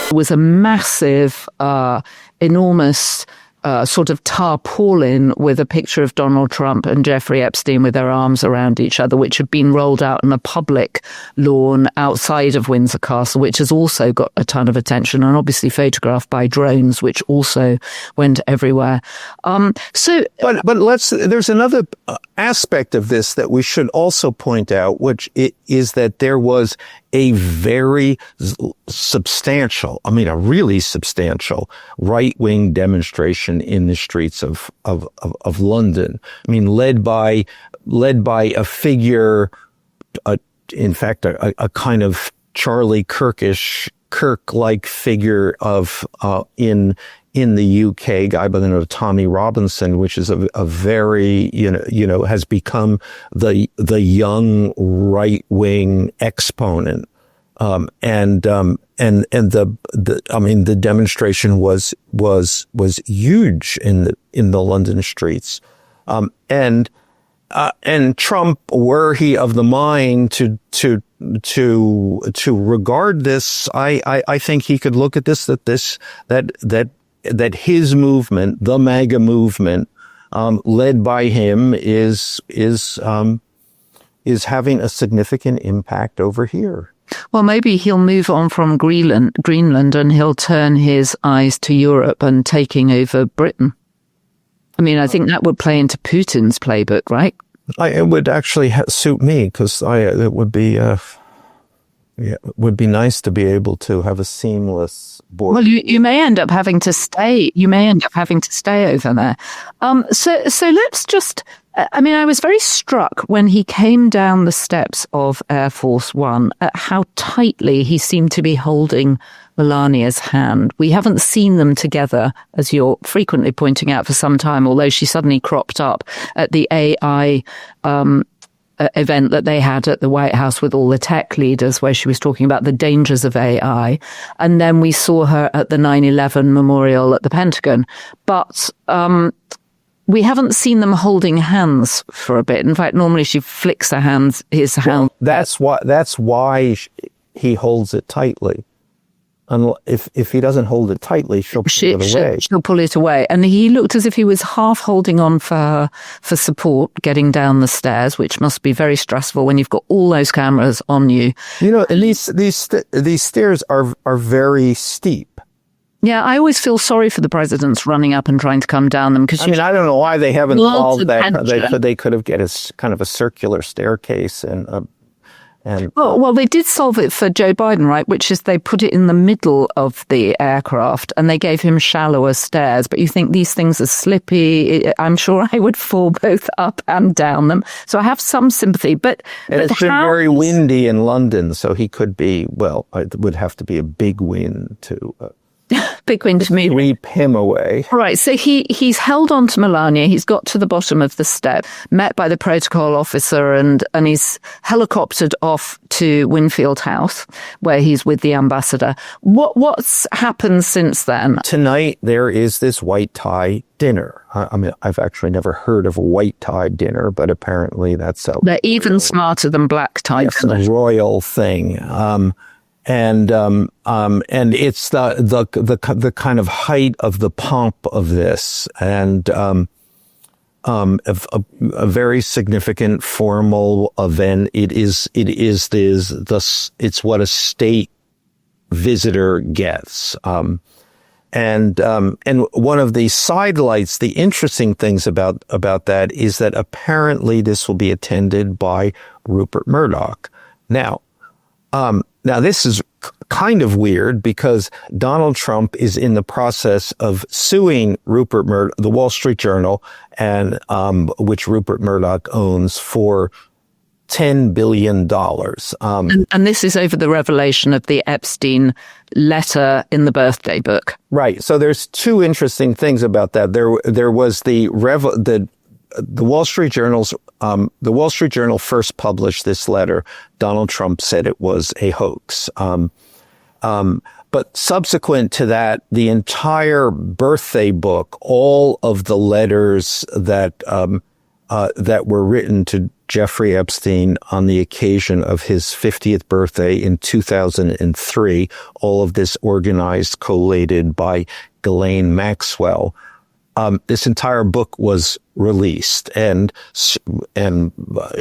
It was a massive, enormous sort of tarpaulin with a picture of Donald Trump and Jeffrey Epstein with their arms around each other, which had been rolled out on a public lawn outside of Windsor Castle, which has also got a ton of attention, and obviously photographed by drones, which also went everywhere. But there's another aspect of this that we should also point out, which is that there was a very substantial, a really substantial right-wing demonstration in the streets of London. Led by a figure, in fact, a kind of Charlie Kirk-like figure in the UK, guy by the name of Tommy Robinson, which is a very, has become the young right-wing exponent. The demonstration was huge in the London streets. And Trump, were he of the mind to regard this, I think he could look at this, that his movement, the MAGA movement, led by him, is having a significant impact over here. Well, maybe he'll move on from Greenland and he'll turn his eyes to Europe and taking over Britain. I think that would play into Putin's playbook, right? It would actually suit me, because it would be nice to be able to have a seamless border. Well, you may end up having to stay. You may end up having to stay over there. So let's just. I was very struck when he came down the steps of Air Force One at how tightly he seemed to be holding Melania's hand. We haven't seen them together, as you're frequently pointing out, for some time, although she suddenly cropped up at the AI event that they had at the White House with all the tech leaders, where she was talking about the dangers of AI. And then we saw her at the 9/11 memorial at the Pentagon. But we haven't seen them holding hands for a bit. In fact, normally she flicks his hand. That's why he holds it tightly. And if he doesn't hold it tightly, she'll pull it away. She'll pull it away. And he looked as if he was half holding on for her for support getting down the stairs, which must be very stressful when you've got all those cameras on you. These stairs are very steep. Yeah, I always feel sorry for the presidents running up and trying to come down them. Because I don't know why they haven't solved that. They could have get a kind of a circular staircase and. Well, they did solve it for Joe Biden, right? Which is they put it in the middle of the aircraft and they gave him shallower stairs. But you think these things are slippy. I'm sure I would fall both up and down them. So I have some sympathy. But it's been very windy in London, so he could be. Well, it would have to be a big wind to. Big wind to move. Sweep him away. All right, so he's held on to Melania. He's got to the bottom of the step, met by the protocol officer, and he's helicoptered off to Winfield House, where he's with the ambassador. What's happened since then? Tonight, there is this white tie dinner. I've actually never heard of a white tie dinner, but apparently they're even smarter than black tie dinner. It's a royal thing. And it's the kind of height of the pomp of this, and a very significant formal event. It's what a state visitor gets. And one of the sidelights, the interesting things about that is that apparently this will be attended by Rupert Murdoch. Now this is kind of weird because Donald Trump is in the process of suing Rupert Murdoch, the Wall Street Journal, and which Rupert Murdoch owns, for $10 billion. And this is over the revelation of the Epstein letter in the birthday book. Right. So there's two interesting things about that. There was the Wall Street Journal's the Wall Street Journal first published this letter. Donald Trump said it was a hoax. But subsequent to that, the entire birthday book, all of the letters that were written Jeffrey Epstein on the occasion of his 50th birthday in 2003. All of this organized, collated by Ghislaine Maxwell. This entire book was released, and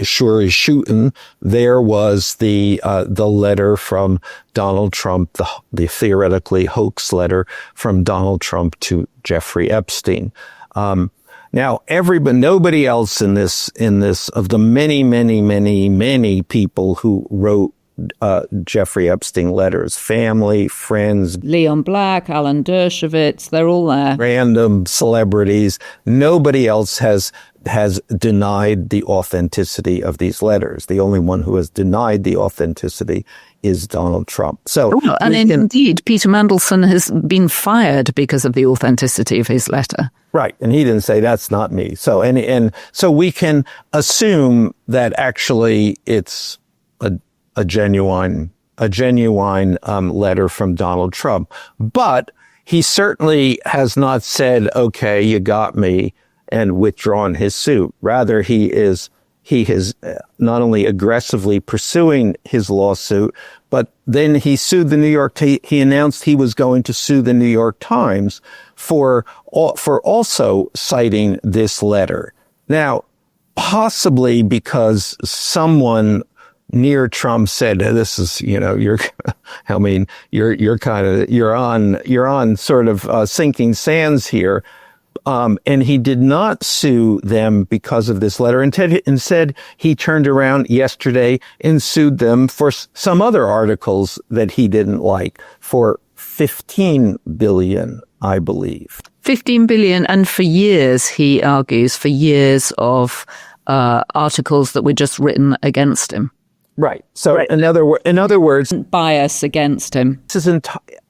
sure as shooting, there was the letter from Donald Trump, the theoretically hoax letter from Donald Trump to Jeffrey Epstein. Now, nobody else in this, of the many people who wrote Jeffrey Epstein letters, family, friends, Leon Black, Alan Dershowitz, they're all there. Random celebrities. Nobody else has denied the authenticity of these letters. The only one who has denied the authenticity is Donald Trump. So, indeed, Peter Mandelson has been fired because of the authenticity of his letter. Right, and he didn't say that's not me. So, and so we can assume that actually it's a genuine letter from Donald Trump. But he certainly has not said, okay, you got me, and withdrawn his suit. Rather, he is not only aggressively pursuing his lawsuit, but then he sued the New York, he announced he was going to sue the New York Times for also citing this letter. Now, possibly because someone near Trump said, "This is, you're on sort of sinking sands here," and he did not sue them because of this letter. Instead, he turned around yesterday and sued them for some other articles that he didn't like for $15 billion, I believe. 15 billion, and for years, he argues, of articles that were just written against him. Right. So in other words, bias against him. This is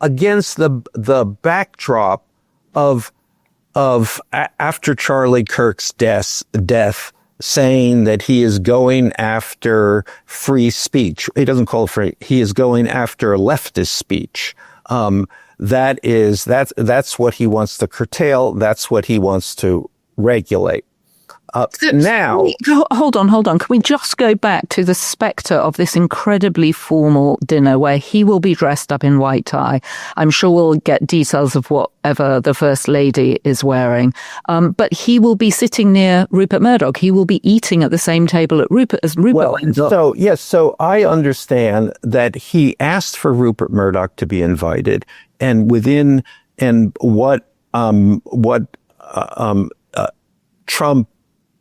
against the backdrop of after Charlie Kirk's death, saying that he is going after free speech. He doesn't call it free. He is going after leftist speech. That's what he wants to curtail. That's what he wants to regulate. Now, hold on. Can we just go back to the spectre of this incredibly formal dinner where he will be dressed up in white tie? I'm sure we'll get details of whatever the First Lady is wearing. But he will be sitting near Rupert Murdoch. He will be eating at the same table as Rupert. Well, so I understand that he asked for Rupert Murdoch to be invited, and what Trump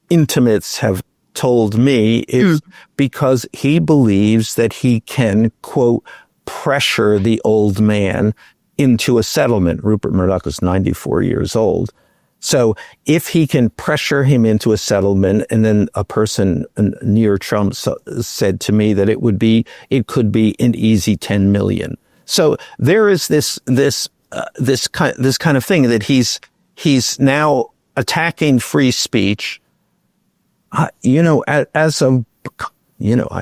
intimates have told me is because he believes that he can, quote, pressure the old man into a settlement. Rupert Murdoch is 94 years old. So if he can pressure him into a settlement, and then a person near Trump said to me that it could be an easy 10 million. So there is this kind of thing that he's now attacking free speech. I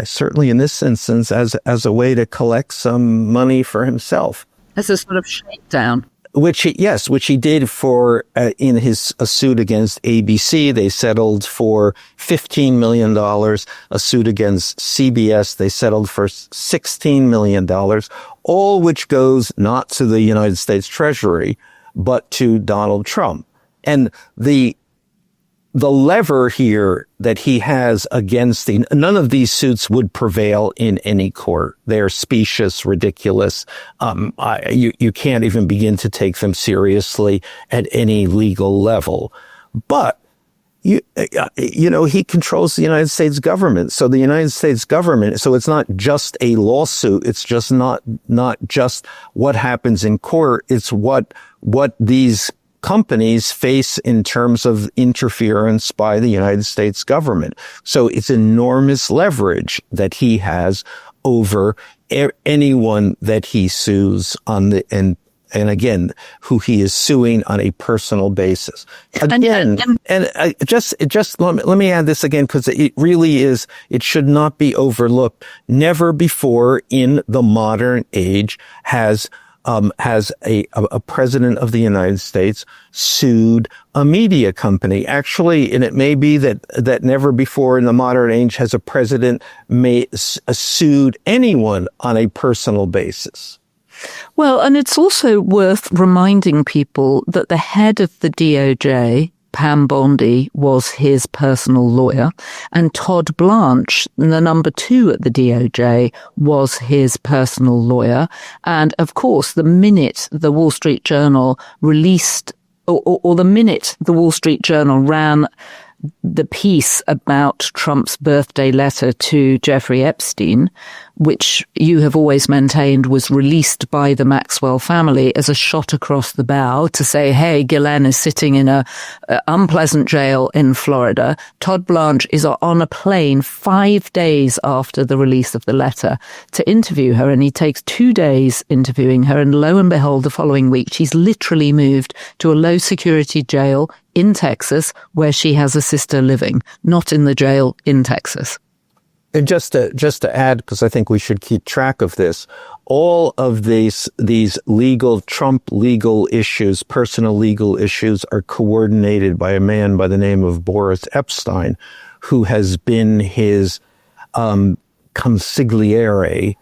certainly in this instance as a way to collect some money for himself. As a sort of shakedown. Which he did for, in his suit against ABC. They settled for $15 million. A suit against CBS, they settled for $16 million, all which goes not to the United States Treasury, but to Donald Trump. And the lever here that he has against none of these suits would prevail in any court. They're specious, ridiculous. You can't even begin to take them seriously at any legal level. But he controls the United States government. So the United States government, so it's not just a lawsuit. It's just not just what happens in court. It's what these companies face in terms of interference by the United States government. So it's enormous leverage that he has over anyone that he sues on and again, who he is suing on a personal basis. Again, just let me add this again, because it really is, it should not be overlooked. Never before in the modern age has has a president of the United States sued a media company. Actually, and it may be that never before in the modern age has a president sued anyone on a personal basis. Well, and it's also worth reminding people that the head of the DOJ, Pam Bondi, was his personal lawyer, and Todd Blanche, the number 2 at the DOJ, was his personal lawyer. And of course, the minute the Wall Street Journal released, or the minute the Wall Street Journal ran the piece about Trump's birthday letter to Jeffrey Epstein, which you have always maintained was released by the Maxwell family as a shot across the bow to say, hey, Ghislaine is sitting in a unpleasant jail in Florida. Todd Blanche is on a plane 5 days after the release of the letter to interview her, and he takes 2 days interviewing her, and lo and behold, the following week, she's literally moved to a low-security jail in Texas, where she has a sister living, not in the jail in Texas. And just to add, because I think we should keep track of this, all of these Trump legal issues, personal legal issues, are coordinated by a man by the name of Boris Epstein, who has been his consigliere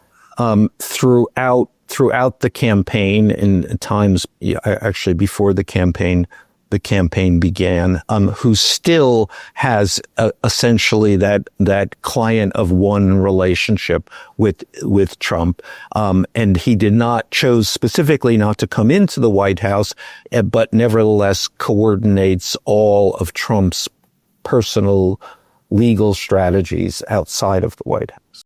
throughout the campaign, and times actually before the campaign began, who still has essentially that client of one relationship with Trump. And he chose specifically not to come into the White House, but nevertheless coordinates all of Trump's personal legal strategies outside of the White House.